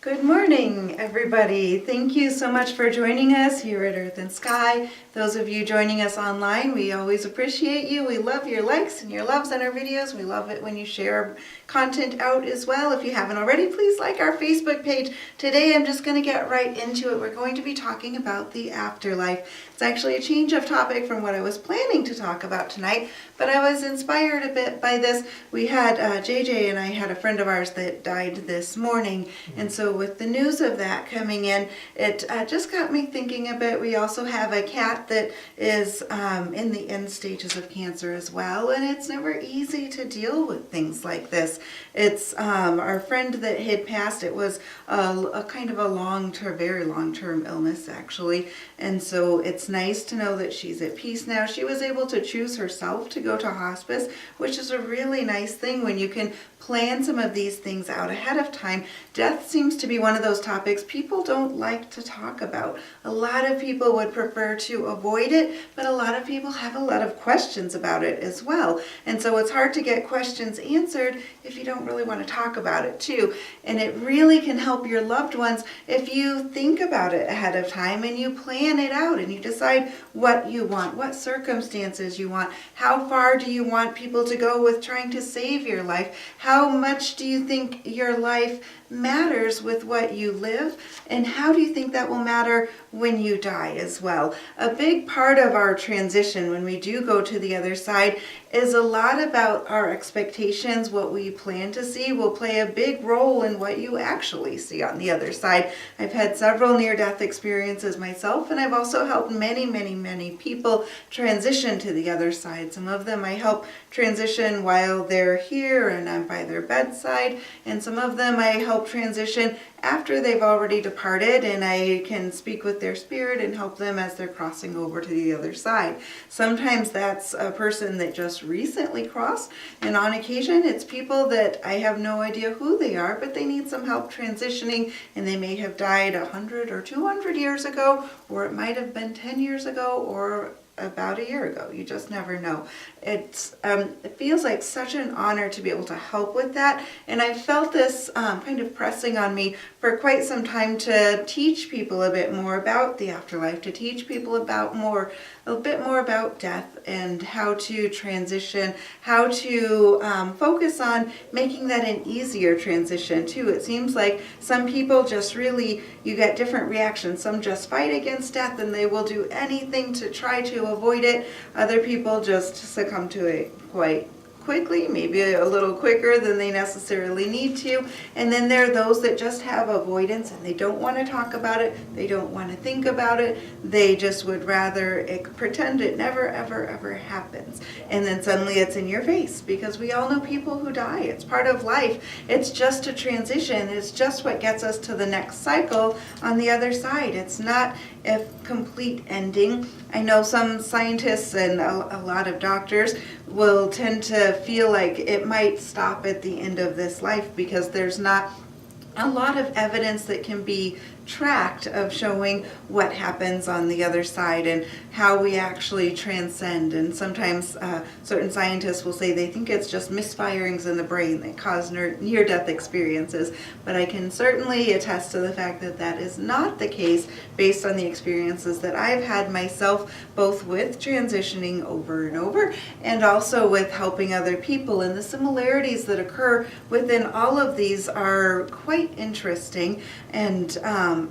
Good morning, everybody. Thank you so much for joining us here at Earth and Sky. Those of you joining us online, we always appreciate you. We love your likes and your loves on our videos. We love it when you share content out as well. If you haven't already, please like our Facebook page. Today, I'm just going to get right into it. We're going to be talking about the afterlife. It's actually a change of topic from what I was planning to talk about tonight, but I was inspired a bit by this. We had JJ and I had a friend of ours that died this morning, and so with the news of that coming in, it just got me thinking a bit. We also have a cat that is in the end stages of cancer as well, and it's never easy to deal with things like this. It's our friend that had passed. It was a kind of a long-term, very long-term illness actually, and so it's nice to know that she's at peace now. She was able to choose herself to go to hospice, which is a really nice thing when you can plan some of these things out ahead of time. Death seems to be one of those topics people don't like to talk about. A lot of people would prefer to avoid it, but a lot of people have a lot of questions about it as well. And so it's hard to get questions answered if you don't really want to talk about it too. And it really can help your loved ones if you think about it ahead of time and you plan it out and you decide what you want, what circumstances you want, how far do you want people to go with trying to save your life, how much do you think your life matters with what you live, and how do you think that will matter when you die as well. A big part of our transition when we do go to the other side is a lot about our expectations. What we plan to see will play a big role in what you actually see on the other side. I've had several near-death experiences myself, and I've also helped many people transition to the other side. Some of them I help transition while they're here and I'm by their bedside, and some of them I help transition after they've already departed, and I can speak with their spirit and help them as they're crossing over to the other side. Sometimes that's a person that just recently crossed, and on occasion it's people that I have no idea who they are, but they need some help transitioning, and they may have died 100 or 200 years ago, or it might have been 10 years ago, or about a year ago. You just never know. It feels like such an honor to be able to help with that, and I felt this kind of pressing on me for quite some time to teach people a bit more about the afterlife, to teach people about a bit more about death and how to transition, how to focus on making that an easier transition too. It seems like some people just really, you get different reactions. Some just fight against death and they will do anything to try to avoid it. Other people just succumb to it quite quickly, maybe a little quicker than they necessarily need to. And then there are those that just have avoidance and they don't want to talk about it, they don't want to think about it, they just would rather pretend it never ever happens. And then suddenly it's in your face, because we all know people who die. It's part of life. It's just a transition. It's just what gets us to the next cycle on the other side. It's not a complete ending. I know some scientists and a lot of doctors will tend to feel like it might stop at the end of this life because there's not a lot of evidence that can be tracked of showing what happens on the other side and how we actually transcend. And sometimes certain scientists will say they think it's just misfirings in the brain that cause near-death experiences, but I can certainly attest to the fact that that is not the case based on the experiences that I've had myself, both with transitioning over and over and also with helping other people. And the similarities that occur within all of these are quite interesting, and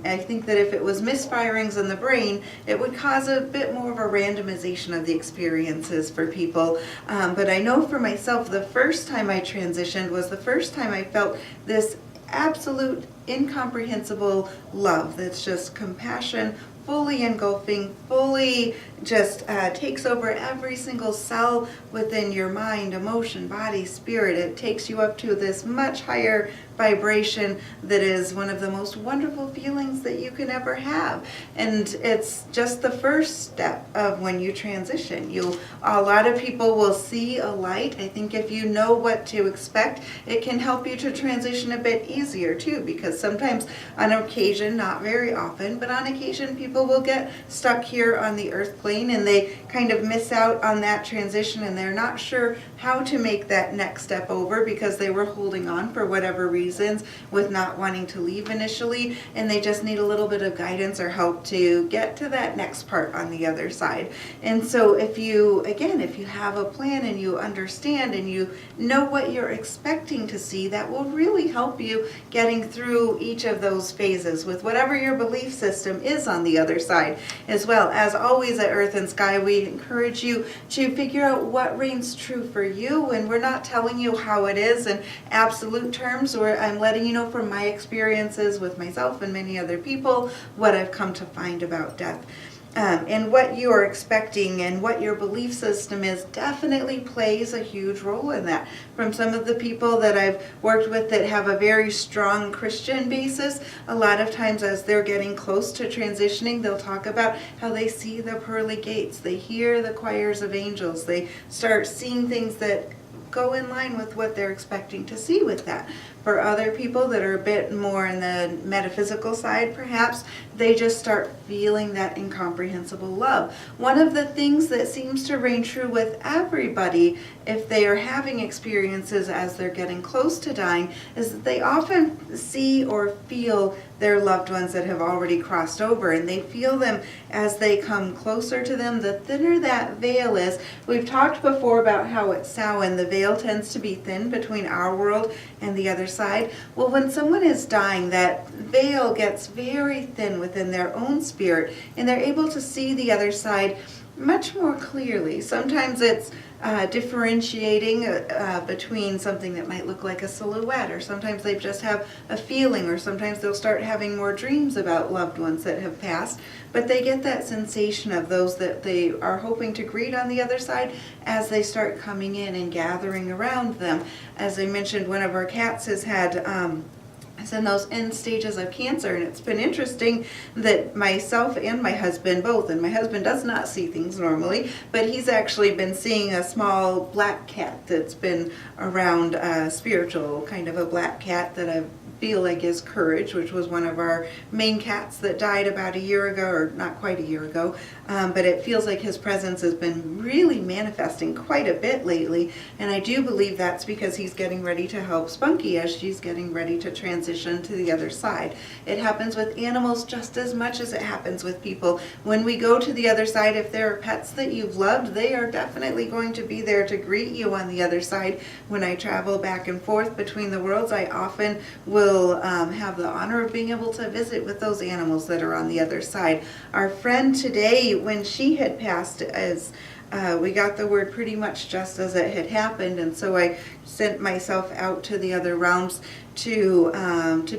I think that if it was misfirings in the brain, it would cause a bit more of a randomization of the experiences for people. But I know for myself, the first time I transitioned was the first time I felt this absolute incomprehensible love that's just compassion, fully engulfing, fully just takes over every single cell within your mind, emotion, body, spirit. It takes you up to this much higher vibration that is one of the most wonderful feelings that you can ever have. And it's just the first step of when you transition. A lot of people will see a light. I think if you know what to expect, it can help you to transition a bit easier too, because sometimes on occasion, not very often, but on occasion people will get stuck here on the earth plane and they kind of miss out on that transition and they're not sure how to make that next step over because they were holding on for whatever reason reasons with not wanting to leave initially, and they just need a little bit of guidance or help to get to that next part on the other side. And so if you have a plan and you understand and you know what you're expecting to see, that will really help you getting through each of those phases with whatever your belief system is on the other side as well. As always at Earth and Sky, we encourage you to figure out what reigns true for you, and we're not telling you how it is in absolute terms, or I'm letting you know from my experiences with myself and many other people what I've come to find about death. And what you're expecting and what your belief system is definitely plays a huge role in that. From some of the people that I've worked with that have a very strong Christian basis, a lot of times as they're getting close to transitioning, they'll talk about how they see the pearly gates, they hear the choirs of angels, they start seeing things that go in line with what they're expecting to see with that. For other people that are a bit more in the metaphysical side, perhaps, they just start feeling that incomprehensible love. One of the things that seems to reign true with everybody, if they are having experiences as they're getting close to dying, is that they often see or feel their loved ones that have already crossed over, and they feel them as they come closer to them. The thinner that veil is, we've talked before about how at Samhain the veil tends to be thin between our world and the other side. Well, when someone is dying, that veil gets very thin within their own spirit, and they're able to see the other side much more clearly. Sometimes it's differentiating between something that might look like a silhouette, or sometimes they just have a feeling, or sometimes they'll start having more dreams about loved ones that have passed, but they get that sensation of those that they are hoping to greet on the other side as they start coming in and gathering around them. As I mentioned, one of our cats has had is in those end stages of cancer, and it's been interesting that myself and my husband both, and my husband does not see things normally, but he's actually been seeing a small black cat that's been around, spiritual, kind of a black cat that I feel like is Courage, which was one of our main cats that died about a year ago, or not quite a year ago, but it feels like his presence has been really manifesting quite a bit lately, and I do believe that's because he's getting ready to help Spunky as she's getting ready to transition to the other side. It happens with animals just as much as it happens with people. When we go to the other side, if there are pets that you've loved, they are definitely going to be there to greet you on the other side. When I travel back and forth between the worlds, I often will have the honor of being able to visit with those animals that are on the other side. Our friend today, when she had passed, we got the word pretty much just as it had happened, and so I sent myself out to the other realms to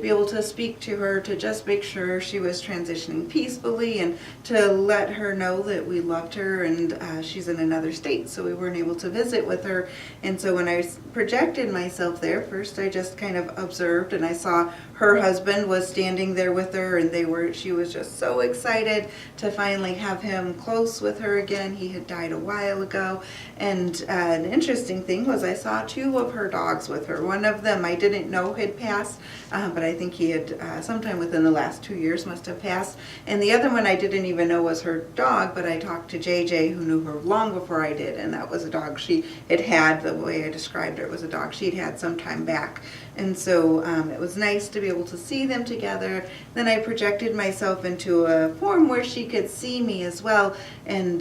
be able to speak to her, to just make sure she was transitioning peacefully, and to let her know that we loved her, and she's in another state, so we weren't able to visit with her. And so when I projected myself there, first I just kind of observed, and I saw her husband was standing there with her, and she was just so excited to finally have him close with her again. He had died a while ago, and an interesting thing was I saw two of her dogs with her. One of them I didn't know had passed, but I think he had sometime within the last 2 years must have passed, and the other one I didn't even know was her dog, but I talked to JJ, who knew her long before I did, and that was a dog she had, the way I described her, it was a dog she'd had some time back. And so it was nice to be able to see them together. Then I projected myself into a form where she could see me as well, and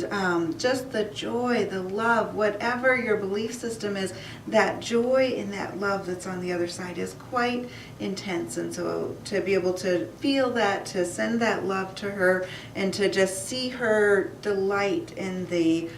just the joy, the love, whatever your belief system is, that joy and that love that's on the other side is quite intense. And so to be able to feel that, to send that love to her, and to just see her delight in the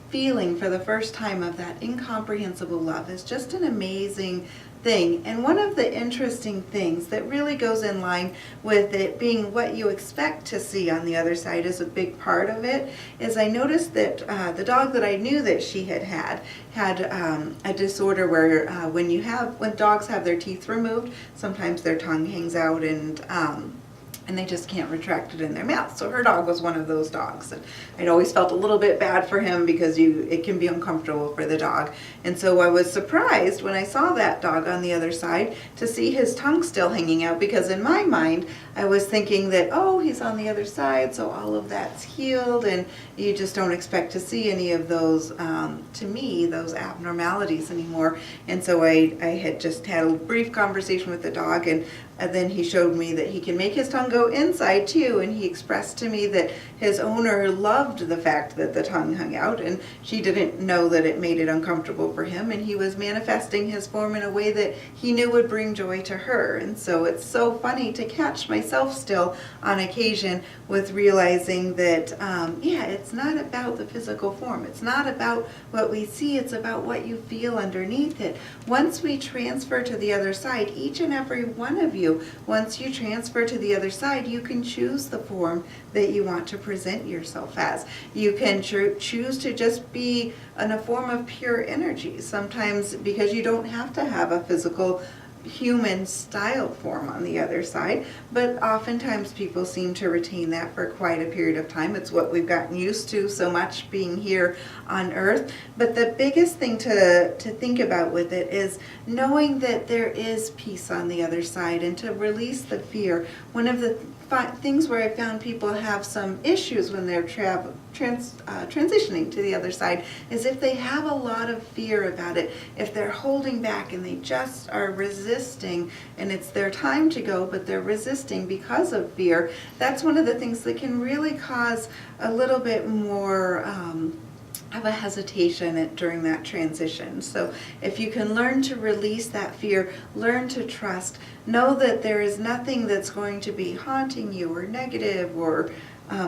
feeling for the first time of that incomprehensible love is just an amazing thing. And one of the interesting things that really goes in line with it being what you expect to see on the other side is a big part of it, is I noticed that the dog that I knew that she had a disorder where when dogs have their teeth removed, sometimes their tongue hangs out, and and they just can't retract it in their mouth. So her dog was one of those dogs, and I'd always felt a little bit bad for him because it can be uncomfortable for the dog. And so I was surprised when I saw that dog on the other side to see his tongue still hanging out, because in my mind I was thinking that, oh, he's on the other side, so all of that's healed, and you just don't expect to see any of those, to me, those abnormalities anymore. And so I had just had a brief conversation with the dog, and then he showed me that he can make his tongue go inside too, and he expressed to me that his owner loved the fact that the tongue hung out, and she didn't know that it made it uncomfortable for him, and he was manifesting his form in a way that he knew would bring joy to her. And so it's so funny to catch myself still on occasion with realizing that, it's not about the physical form. It's not about what we see. It's about what you feel underneath it. Once we transfer to the other side, each and every one of you, once you transfer to the other side, you can choose the form that you want to present yourself as. You can choose to just be in a form of pure energy. Sometimes, because you don't have to have a physical human style form on the other side, but oftentimes people seem to retain that for quite a period of time. It's what we've gotten used to so much being here on earth. But the biggest thing to think about with it is knowing that there is peace on the other side, and to release the fear. One of the things where I found people have some issues when they're transitioning to the other side is if they have a lot of fear about it, if they're holding back and they just are resisting, and it's their time to go, but they're resisting because of fear. That's one of the things that can really cause a little bit more of a hesitation during that transition. So if you can learn to release that fear, learn to trust, know that there is nothing that's going to be haunting you or negative or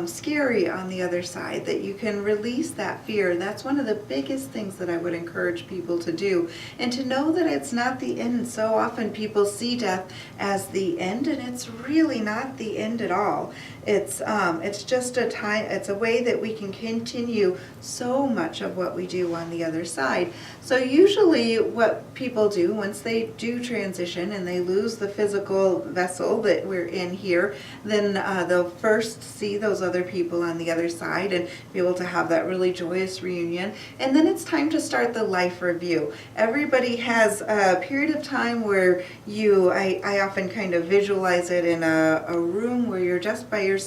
scary on the other side, that you can release that fear. And that's one of the biggest things that I would encourage people to do, and to know that it's not the end. So often people see death as the end, and it's really not the end at all. It's just a time, it's a way that we can continue so much of what we do on the other side. So usually what people do once they do transition and they lose the physical vessel that we're in here, then they'll first see those other people on the other side and be able to have that really joyous reunion. And then it's time to start the life review. Everybody has a period of time where I often kind of visualize it in a room where you're just by yourself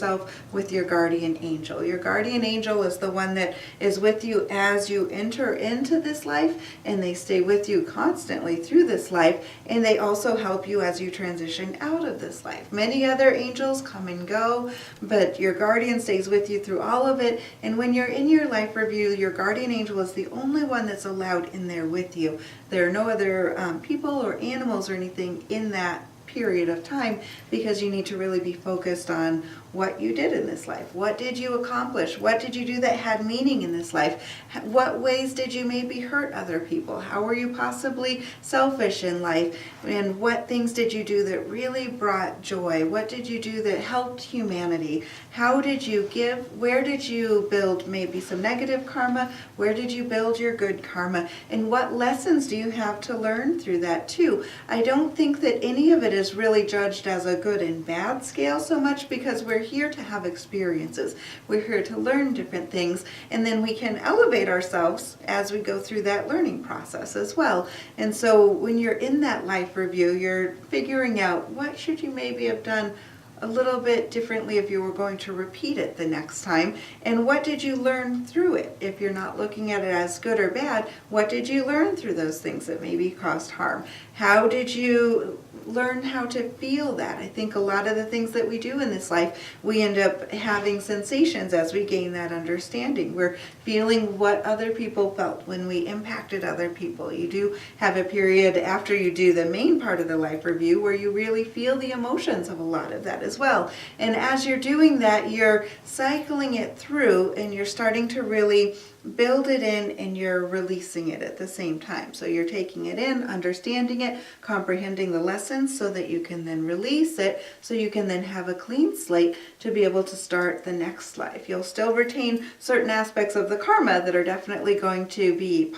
with your guardian angel. Your guardian angel is the one that is with you as you enter into this life, and they stay with you constantly through this life, and they also help you as you transition out of this life. Many other angels come and go, but your guardian stays with you through all of it. And when you're in your life review, your guardian angel is the only one that's allowed in there with you. There are no other people or animals or anything in that period of time, because you need to really be focused on what you did in this life. What did you accomplish? What did you do that had meaning in this life? What ways did you maybe hurt other people? How were you possibly selfish in life? And what things did you do that really brought joy? What did you do that helped humanity? How did you give? Where did you build maybe some negative karma? Where did you build your good karma? And what lessons do you have to learn through that too? I don't think that any of it is really judged as a good and bad scale so much, because we're here to have experiences. We're here to learn different things, and then we can elevate ourselves as we go through that learning process as well. And so when you're in that life review, you're figuring out what should you maybe have done a little bit differently if you were going to repeat it the next time, and what did you learn through it? If you're not looking at it as good or bad, what did you learn through those things that maybe caused harm? How did you learn how to feel that? I think a lot of the things that we do in this life, we end up having sensations as we gain that understanding. We're feeling what other people felt when we impacted other people. You do have a period after you do the main part of the life review where you really feel the emotions of a lot of that as well. And as you're doing that, you're cycling it through, and you're starting to really build it in, and you're releasing it at the same time. So you're taking it in, understanding it, comprehending the lessons so that you can then release it, so you can then have a clean slate to be able to start the next life. You'll still retain certain aspects of the karma that are definitely going to be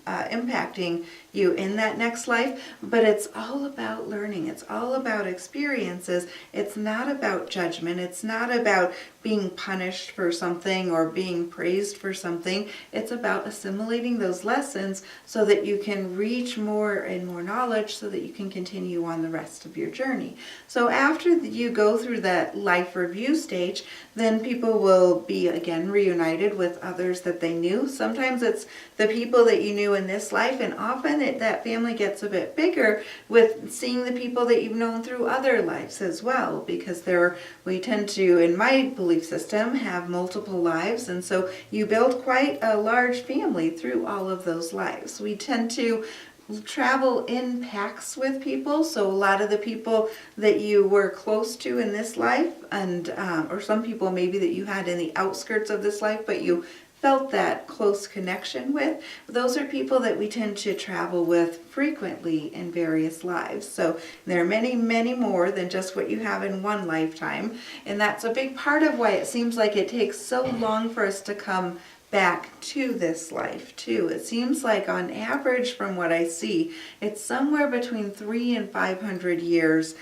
impacting you in that next life, but it's all about learning. It's all about experiences. It's not about judgment. It's not about being punished for something or being praised for something. It's about assimilating those lessons so that you can reach more and more knowledge so that you can continue on the rest of your journey. So after you go through that life review stage, then people will be again reunited with others that they knew. Sometimes it's the people that you knew in this life, and often that family gets a bit bigger with seeing the people that you've known through other lives as well, because we tend to, in my belief system, have multiple lives, and so you build quite a large family through all of those lives. We tend to travel in packs with people, so a lot of the people that you were close to in this life, and or some people maybe that you had in the outskirts of this life but you felt that close connection with, those are people that we tend to travel with frequently in various lives. So there are many, many more than just what you have in one lifetime, and that's a big part of why it seems like it takes so long for us to come back to this life too. It seems like on average, from what I see, it's somewhere between 300 and 500 years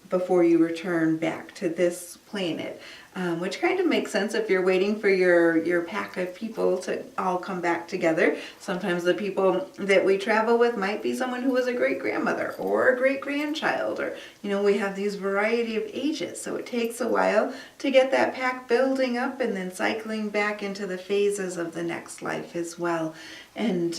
before you return back to this planet. Which kind of makes sense if you're waiting for your pack of people to all come back together. Sometimes the people that we travel with might be someone who was a great-grandmother or a great-grandchild, or, we have these variety of ages. So it takes a while to get that pack building up and then cycling back into the phases of the next life as well. And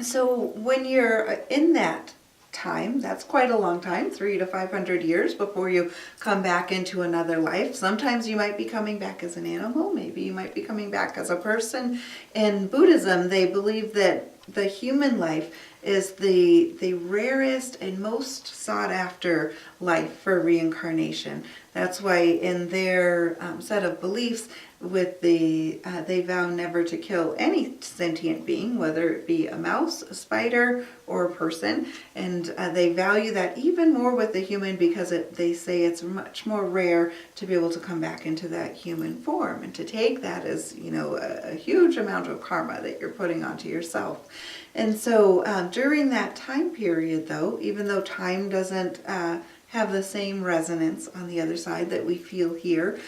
so when you're in that time, that's quite a long time, 300 to 500 years before you come back into another life. Sometimes you might be coming back as an animal, maybe you might be coming back as a person. In Buddhism, they believe that the human life is the rarest and most sought after life for reincarnation. That's why in their set of beliefs, they vow never to kill any sentient being, whether it be a mouse, a spider, or a person, and they value that even more with the human because they say it's much more rare to be able to come back into that human form, and to take that as a huge amount of karma that you're putting onto yourself. And so during that time period, though, even though time doesn't have the same resonance on the other side that we feel here,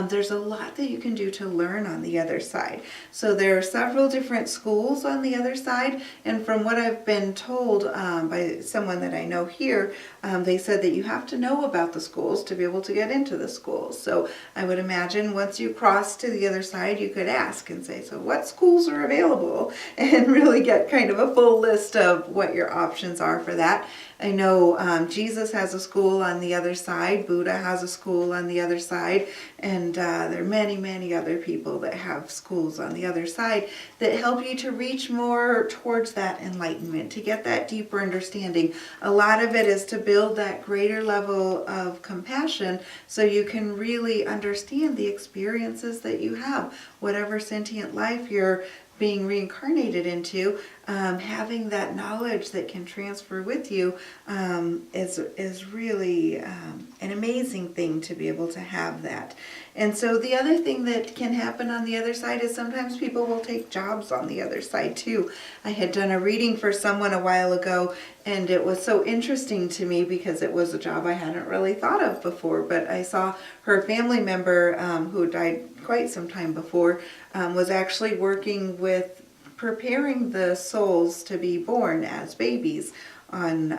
there's a lot that you can do to learn on the other side. So there are several different schools on the other side, and from what I've been told by someone that I know here, they said that you have to know about the schools to be able to get into the schools. So I would imagine once you cross to the other side, you could ask and say, so what schools are available? And really get kind of a full list of what your options are for that. I know Jesus has a school on the other side, Buddha has a school on the other side, and there are many, many other people that have schools on the other side that help you to reach more towards that enlightenment, to get that deeper understanding. A lot of it is to build that greater level of compassion so you can really understand the experiences that you have, whatever sentient life you're being reincarnated into. Having that knowledge that can transfer with you is really an amazing thing to be able to have that. And so the other thing that can happen on the other side is sometimes people will take jobs on the other side too. I had done a reading for someone a while ago, and it was so interesting to me because it was a job I hadn't really thought of before, but I saw her family member who died quite some time before was actually working with preparing the souls to be born as babies on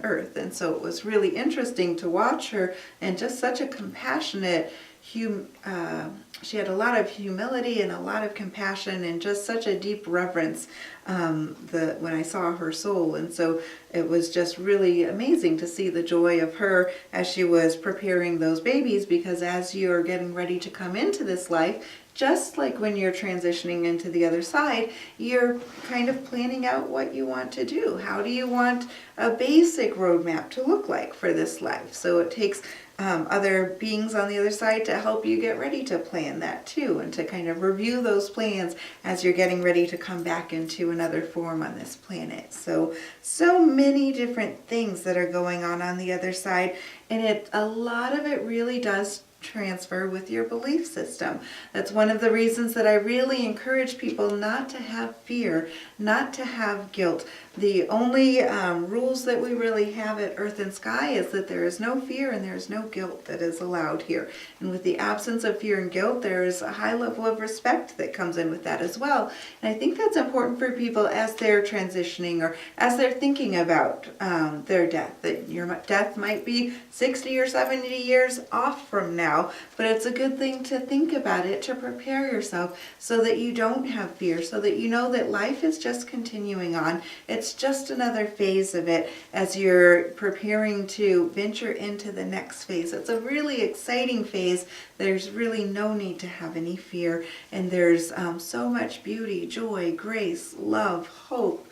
Earth. And so it was really interesting to watch her, and just such a compassionate she had a lot of humility and a lot of compassion and just such a deep reverence when I saw her soul. And so it was just really amazing to see the joy of her as she was preparing those babies, because as you're getting ready to come into this life, just like when you're transitioning into the other side, you're kind of planning out what you want to do. How do you want a basic roadmap to look like for this life? So it takes other beings on the other side to help you get ready to plan that too, and to kind of review those plans as you're getting ready to come back into another form on this planet. So many different things that are going on the other side, and a lot of it really does transfer with your belief system. That's one of the reasons that I really encourage people not to have fear, not to have guilt. The only rules that we really have at Earth and Sky is that there is no fear and there is no guilt that is allowed here. And with the absence of fear and guilt, there is a high level of respect that comes in with that as well. And I think that's important for people as they're transitioning or as they're thinking about their death. That your death might be 60 or 70 years off from now, but it's a good thing to think about it, to prepare yourself so that you don't have fear, so that you know that life is just continuing on. It's just another phase of it as you're preparing to venture into the next phase. It's a really exciting phase. There's really no need to have any fear, and there's so much beauty, joy, grace, love, hope,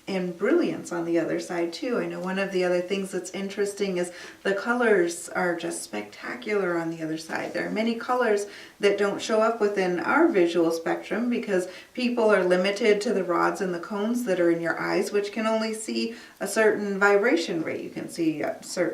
and brilliance on the other side too. I know one of the other things that's interesting is the colors are just spectacular on the other side. There are many colors that don't show up within our visual spectrum because people are limited to the rods and the cones that are in your eyes, which can only see a certain vibration rate. You can see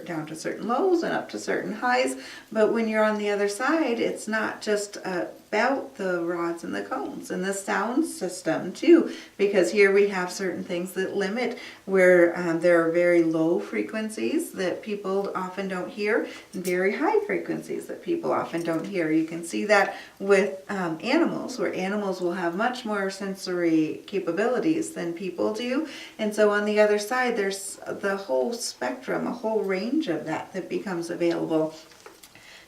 down to certain lows and up to certain highs, but when you're on the other side, it's not just about the rods and the cones and the sound system too, because here we have certain things that limit where there are very low frequencies that people often don't hear and very high frequencies that people often don't hear. You can see that with animals, where animals will have much more sensory capabilities than people do, and so on the other side there's the whole spectrum, a whole range of that becomes available.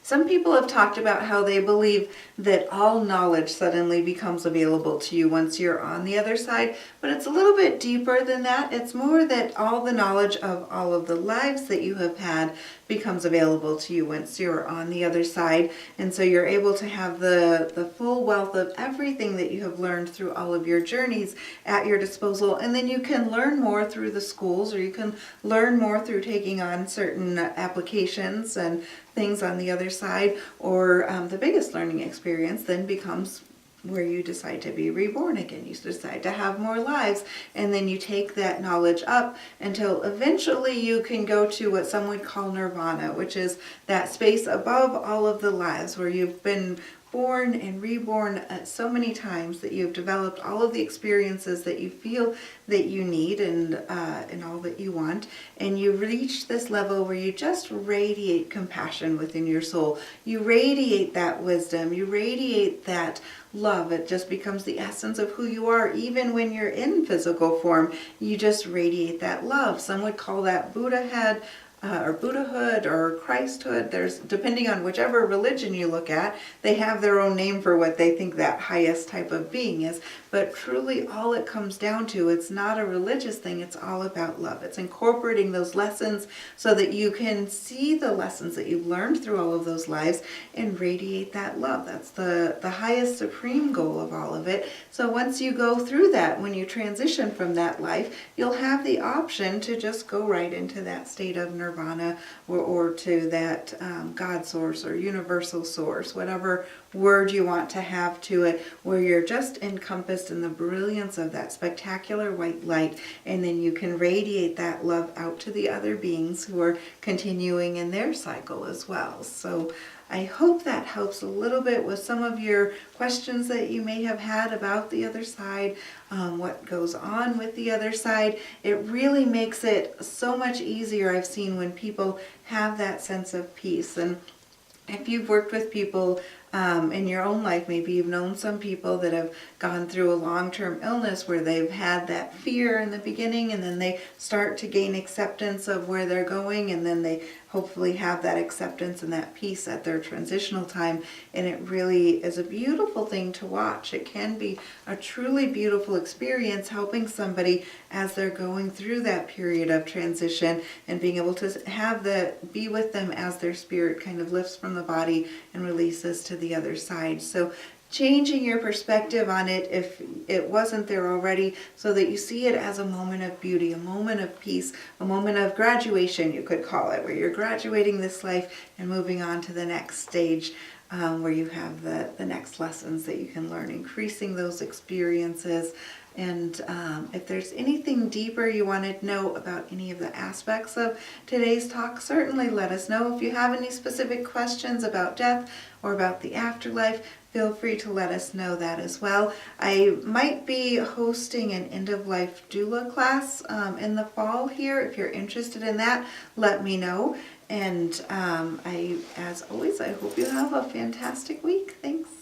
Some people have talked about how they believe that all knowledge suddenly becomes available to you once you're on the other side, but it's a little bit deeper than that. It's more that all the knowledge of all of the lives that you have had becomes available to you once you're on the other side, and so you're able to have the full wealth of everything that you have learned through all of your journeys at your disposal, and then you can learn more through the schools, or you can learn more through taking on certain applications and things on the other side, or the biggest learning experience then becomes where you decide to be reborn again. You decide to have more lives, and then you take that knowledge up until eventually you can go to what some would call nirvana, which is that space above all of the lives where you've been born and reborn so many times that you've developed all of the experiences that you feel that you need and all that you want, and you reach this level where you just radiate compassion within your soul. You radiate that wisdom, you radiate that love. It just becomes the essence of who you are. Even when you're in physical form, you just radiate that love. Some would call that Buddhahood, or Buddhahood, or Christhood. There's, depending on whichever religion you look at, they have their own name for what they think that highest type of being is. But truly all it comes down to, it's not a religious thing, it's all about love. It's incorporating those lessons so that you can see the lessons that you've learned through all of those lives and radiate that love. That's the highest supreme goal of all of it. So once you go through that, when you transition from that life, you'll have the option to just go right into that state of nirvana, or to that God source or universal source, whatever word you want to have to it, where you're just encompassed in the brilliance of that spectacular white light, and then you can radiate that love out to the other beings who are continuing in their cycle as well. So I hope that helps a little bit with some of your questions that you may have had about the other side, what goes on with the other side. It really makes it so much easier, I've seen, when people have that sense of peace. And if you've worked with people in your own life, maybe you've known some people that have gone through a long-term illness where they've had that fear in the beginning, and then they start to gain acceptance of where they're going, and then they hopefully have that acceptance and that peace at their transitional time. And it really is a beautiful thing to watch. It can be a truly beautiful experience, helping somebody as they're going through that period of transition, and being able to be with them as their spirit kind of lifts from the body and releases to the other side. So changing your perspective on it, if it wasn't there already, so that you see it as a moment of beauty, a moment of peace, a moment of graduation, you could call it, where you're graduating this life and moving on to the next stage. where you have the next lessons that you can learn, increasing those experiences. And if there's anything deeper you want to know about any of the aspects of today's talk, certainly let us know. If you have any specific questions about death or about the afterlife, feel free to let us know that as well. I might be hosting an end-of-life doula class in the fall here. If you're interested in that, let me know. And as always, I hope you have a fantastic week. Thanks.